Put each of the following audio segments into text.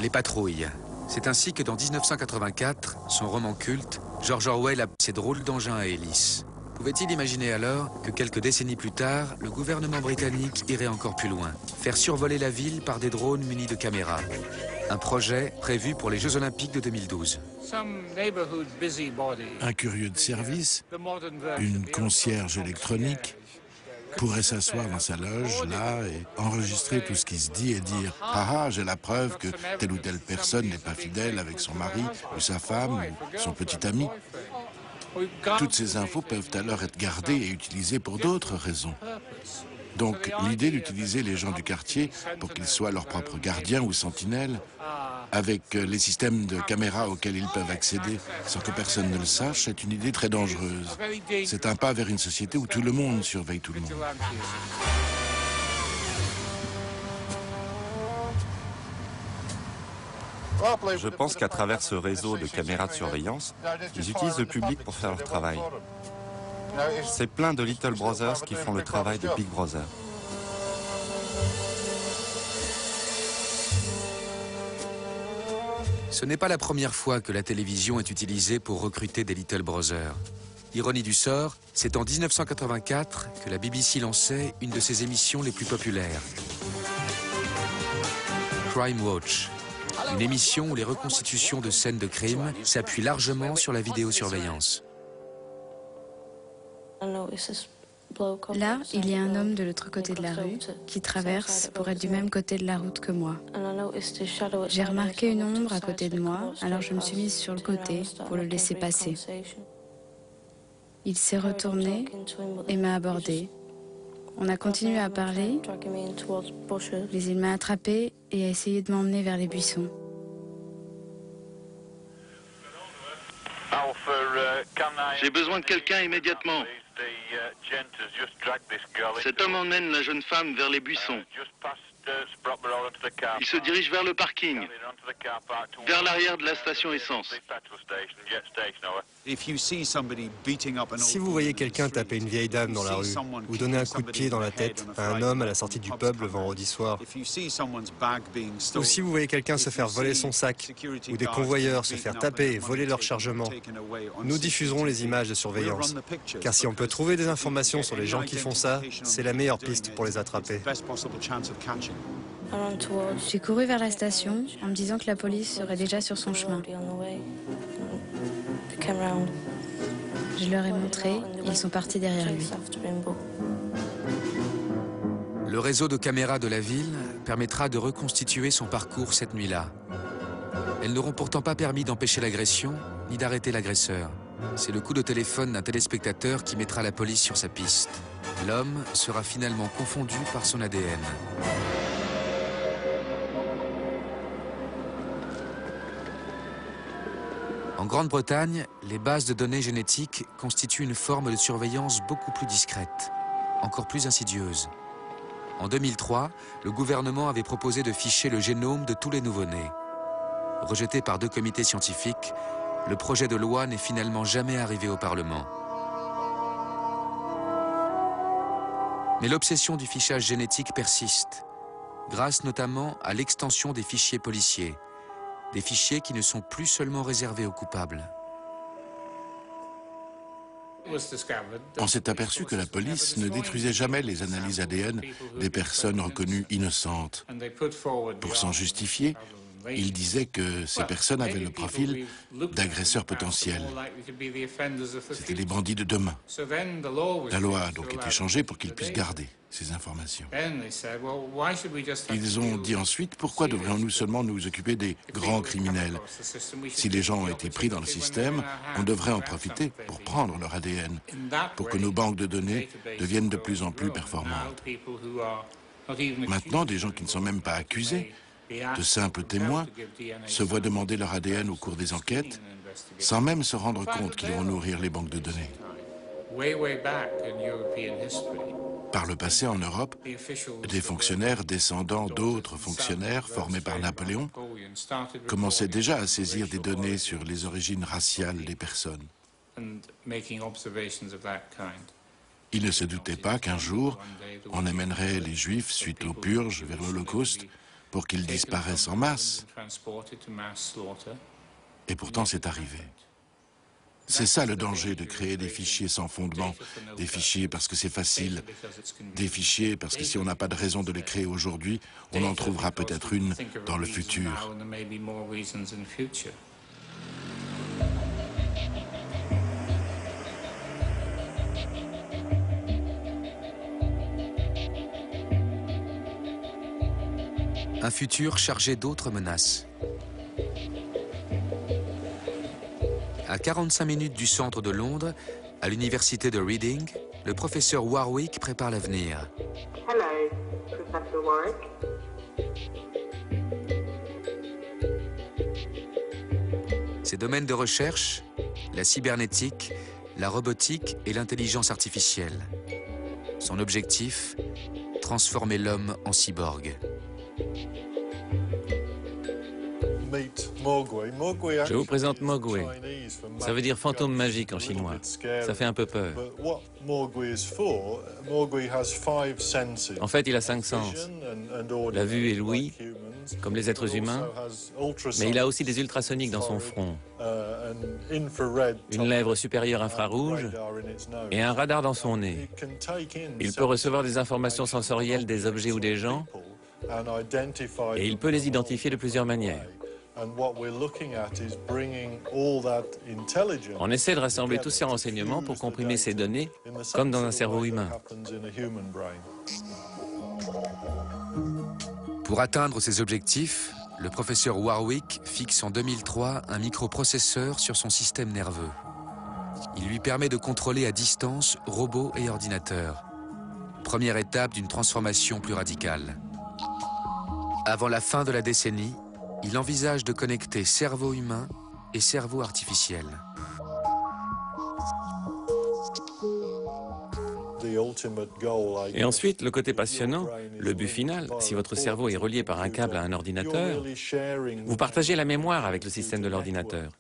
Les patrouilles. C'est ainsi que dans 1984, son roman culte, George Orwell a ses drôles d'engins à hélices. Pouvait-il imaginer alors que quelques décennies plus tard, le gouvernement britannique irait encore plus loin, faire survoler la ville par des drones munis de caméras? Un projet prévu pour les Jeux Olympiques de 2012. Un curieux de service, une concierge électronique, pourrait s'asseoir dans sa loge, là, et enregistrer tout ce qui se dit et dire « Ah ah, j'ai la preuve que telle ou telle personne n'est pas fidèle avec son mari, ou sa femme, ou son petit ami ». Toutes ces infos peuvent alors être gardées et utilisées pour d'autres raisons. Donc l'idée d'utiliser les gens du quartier pour qu'ils soient leurs propres gardiens ou sentinelles, avec les systèmes de caméras auxquels ils peuvent accéder sans que personne ne le sache, est une idée très dangereuse. C'est un pas vers une société où tout le monde surveille tout le monde. Je pense qu'à travers ce réseau de caméras de surveillance, ils utilisent le public pour faire leur travail. C'est plein de Little Brothers qui font le travail de Big Brother. Ce n'est pas la première fois que la télévision est utilisée pour recruter des Little Brothers. Ironie du sort, c'est en 1984 que la BBC lançait une de ses émissions les plus populaires. Crime Watch, une émission où les reconstitutions de scènes de crime s'appuient largement sur la vidéosurveillance. Là, il y a un homme de l'autre côté de la rue qui traverse pour être du même côté de la route que moi. J'ai remarqué une ombre à côté de moi, alors je me suis mise sur le côté pour le laisser passer. Il s'est retourné et m'a abordé. On a continué à parler, mais il m'a attrapé et a essayé de m'emmener vers les buissons. J'ai besoin de quelqu'un immédiatement. Cet homme emmène la jeune femme vers les buissons. Il se dirige vers le parking, vers l'arrière de la station essence. Si vous voyez quelqu'un taper une vieille dame dans la rue ou donner un coup de pied dans la tête à un homme à la sortie du pub le vendredi soir, ou si vous voyez quelqu'un se faire voler son sac ou des convoyeurs se faire taper et voler leur chargement, nous diffuserons les images de surveillance. Car si on peut trouver des informations sur les gens qui font ça, c'est la meilleure piste pour les attraper. J'ai couru vers la station en me disant que la police serait déjà sur son chemin. Je leur ai montré et ils sont partis derrière lui. Le réseau de caméras de la ville permettra de reconstituer son parcours cette nuit-là. Elles n'auront pourtant pas permis d'empêcher l'agression ni d'arrêter l'agresseur. C'est le coup de téléphone d'un téléspectateur qui mettra la police sur sa piste. L'homme sera finalement confondu par son ADN. En Grande-Bretagne, les bases de données génétiques constituent une forme de surveillance beaucoup plus discrète, encore plus insidieuse. En 2003, le gouvernement avait proposé de ficher le génome de tous les nouveau-nés. Rejeté par 2 comités scientifiques, le projet de loi n'est finalement jamais arrivé au Parlement. Mais l'obsession du fichage génétique persiste, grâce notamment à l'extension des fichiers policiers. Des fichiers qui ne sont plus seulement réservés aux coupables. On s'est aperçu que la police ne détruisait jamais les analyses ADN des personnes reconnues innocentes. Pour s'en justifier, il disait que ces personnes avaient le profil d'agresseurs potentiels. C'étaient les bandits de demain. La loi a donc été changée pour qu'ils puissent garder ces informations. Ils ont dit ensuite, pourquoi devrions-nous seulement nous occuper des grands criminels? Si les gens ont été pris dans le système, on devrait en profiter pour prendre leur ADN, pour que nos banques de données deviennent de plus en plus performantes. Maintenant, des gens qui ne sont même pas accusés, de simples témoins, se voient demander leur ADN au cours des enquêtes, sans même se rendre compte qu'ils vont nourrir les banques de données. Par le passé, en Europe, des fonctionnaires descendants d'autres fonctionnaires formés par Napoléon commençaient déjà à saisir des données sur les origines raciales des personnes. Ils ne se doutaient pas qu'un jour, on amènerait les Juifs suite aux purges vers l'Holocauste pour qu'ils disparaissent en masse Et pourtant, c'est arrivé. C'est ça le danger de créer des fichiers sans fondement, des fichiers parce que c'est facile, des fichiers parce que si on n'a pas de raison de les créer aujourd'hui, on en trouvera peut-être une dans le futur. Un futur chargé d'autres menaces. À 45 minutes du centre de Londres, à l'université de Reading, le professeur Warwick prépare l'avenir. Hello, Professor Warwick. Ses domaines de recherche, la cybernétique, la robotique et l'intelligence artificielle. Son objectif, transformer l'homme en cyborg. Je vous présente Mogwai. Ça veut dire fantôme magique en chinois. Ça fait un peu peur. En fait, il a 5 sens. La vue et l'ouïe, comme les êtres humains, mais il a aussi des ultrasoniques dans son front, une lèvre supérieure infrarouge et un radar dans son nez. Il peut recevoir des informations sensorielles des objets ou des gens et il peut les identifier de plusieurs manières. On essaie de rassembler tous ces renseignements pour comprimer ces données, comme dans un cerveau humain. Pour atteindre ces objectifs, le professeur Warwick fixe en 2003 un microprocesseur sur son système nerveux. Il lui permet de contrôler à distance robots et ordinateurs. Première étape d'une transformation plus radicale. Avant la fin de la décennie, il envisage de connecter cerveau humain et cerveau artificiel. Et ensuite, le côté passionnant, le but final, si votre cerveau est relié par un câble à un ordinateur, vous partagez la mémoire avec le système de l'ordinateur.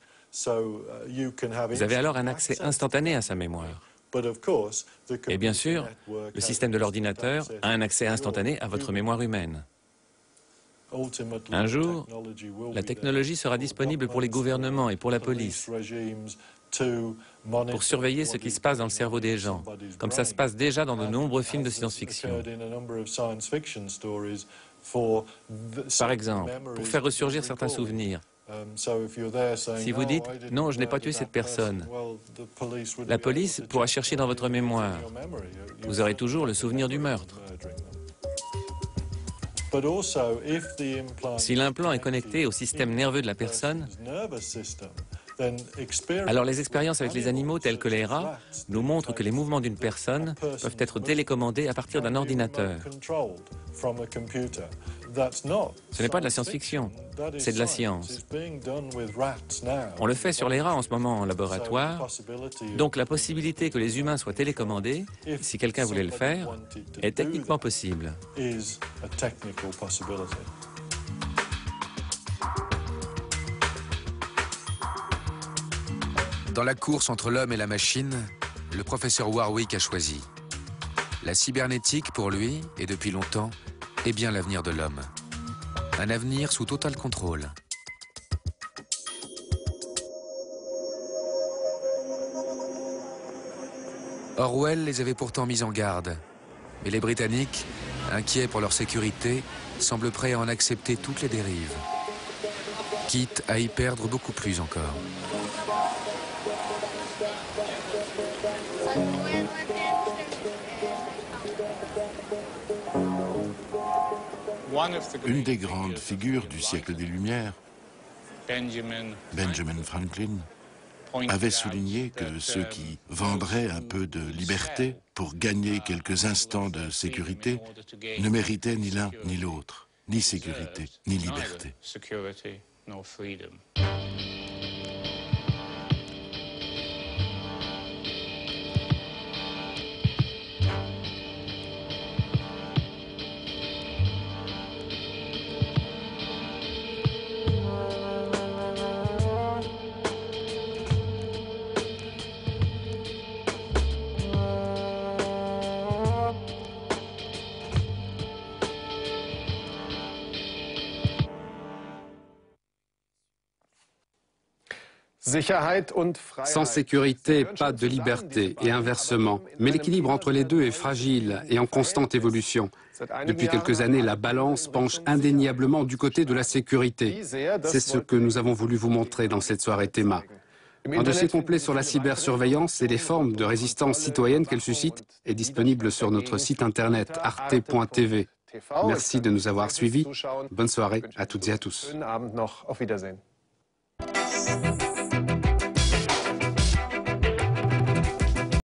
Vous avez alors un accès instantané à sa mémoire. Et bien sûr, le système de l'ordinateur a un accès instantané à votre mémoire humaine. Un jour, la technologie sera disponible pour les gouvernements et pour la police, pour surveiller ce qui se passe dans le cerveau des gens, comme ça se passe déjà dans de nombreux films de science-fiction. Par exemple, pour faire ressurgir certains souvenirs. Si vous dites « Non, je n'ai pas tué cette personne », la police pourra chercher dans votre mémoire. Vous aurez toujours le souvenir du meurtre. Si l'implant est connecté au système nerveux de la personne, alors les expériences avec les animaux tels que les rats nous montrent que les mouvements d'une personne peuvent être télécommandés à partir d'un ordinateur. Ce n'est pas de la science-fiction, c'est de la science. On le fait sur les rats en ce moment en laboratoire, donc la possibilité que les humains soient télécommandés, si quelqu'un voulait le faire, est techniquement possible. Dans la course entre l'homme et la machine, le professeur Warwick a choisi. La cybernétique, pour lui, et depuis longtemps, est bien l'avenir de l'homme. Un avenir sous total contrôle. Orwell les avait pourtant mis en garde. Mais les Britanniques, inquiets pour leur sécurité, semblent prêts à en accepter toutes les dérives. Quitte à y perdre beaucoup plus encore. Une des grandes figures du siècle des Lumières, Benjamin Franklin, avait souligné que ceux qui vendraient un peu de liberté pour gagner quelques instants de sécurité ne méritaient ni l'un ni l'autre, ni sécurité, ni liberté. Sans sécurité, pas de liberté, et inversement. Mais l'équilibre entre les deux est fragile et en constante évolution. Depuis quelques années, la balance penche indéniablement du côté de la sécurité. C'est ce que nous avons voulu vous montrer dans cette soirée Théma. Un dossier complet sur la cybersurveillance et les formes de résistance citoyenne qu'elle suscite est disponible sur notre site internet arte.tv. Merci de nous avoir suivis. Bonne soirée à toutes et à tous.